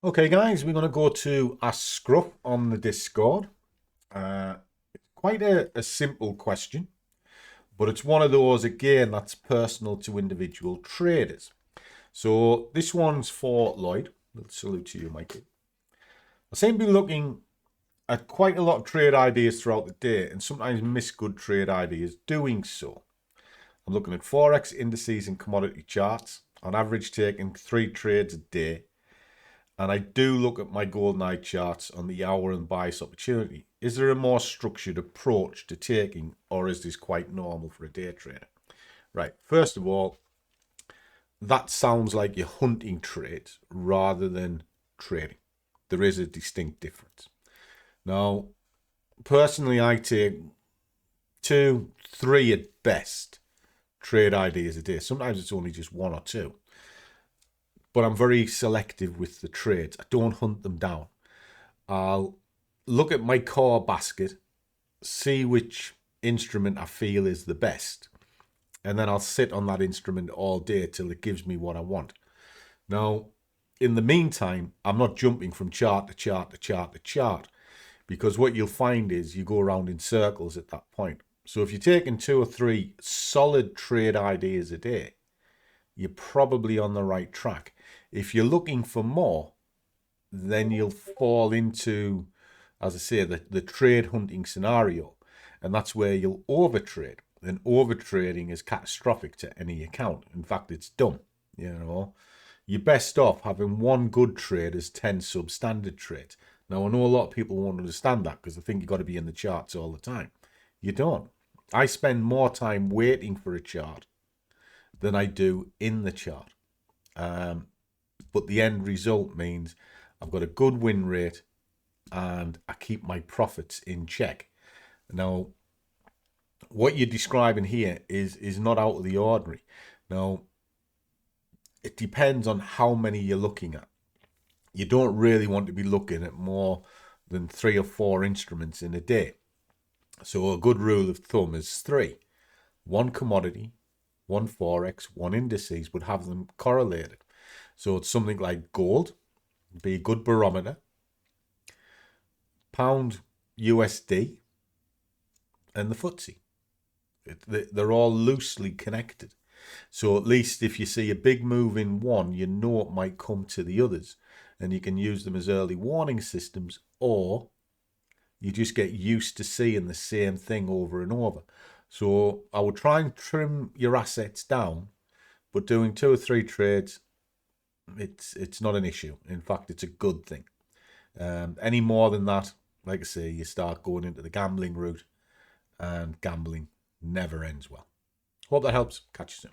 Okay, guys, we're going to go to a scruff on the Discord. It's quite a simple question, but it's one of those, again, that's personal to individual traders. So this one's for Lloyd. Salute to you, Mikey. I seem to be looking at quite a lot of trade ideas throughout the day and sometimes miss good trade ideas doing so. I'm looking at Forex, indices, and commodity charts, on average taking 3 trades a day. And I do look at my golden eye charts on the hour and bias opportunity. Is there a more structured approach to taking, or is this quite normal for a day trader? Right, first of all, that sounds like you're hunting trades rather than trading. There is a distinct difference. Now, personally, I take 2, 3 at best trade ideas a day. Sometimes it's only just 1 or 2. But I'm very selective with the trades. I don't hunt them down. I'll look at my core basket, see which instrument I feel is the best, and then I'll sit on that instrument all day till it gives me what I want. Now, in the meantime, I'm not jumping from chart to chart to chart to chart, because what you'll find is you go around in circles at that point. So if you're taking 2 or 3 solid trade ideas a day, you're probably on the right track. If you're looking for more, then you'll fall into, as I say, the trade hunting scenario. And that's where you'll overtrade. And overtrading is catastrophic to any account. In fact, it's dumb. You're best off having 1 good trade as 10 substandard trades. Now, I know a lot of people won't understand that because they think you've got to be in the charts all the time. You don't. I spend more time waiting for a chart than I do in the chart. But the end result means I've got a good win rate and I keep my profits in check. Now, what you're describing here is not out of the ordinary. Now, it depends on how many you're looking at. You don't really want to be looking at more than 3 or 4 instruments in a day. So a good rule of thumb is 3. 1 commodity, 1 Forex, 1 indices, would have them correlated. So it's something like gold, be a good barometer, pound USD, and the FTSE. They're all loosely connected. So at least if you see a big move in one, you know it might come to the others. And you can use them as early warning systems, or you just get used to seeing the same thing over and over. So I would try and trim your assets down, but doing 2 or 3 trades, it's not an issue. In fact, it's a good thing. Any more than that, like I say, you start going into the gambling route, and gambling never ends well. Hope that helps. Catch you soon.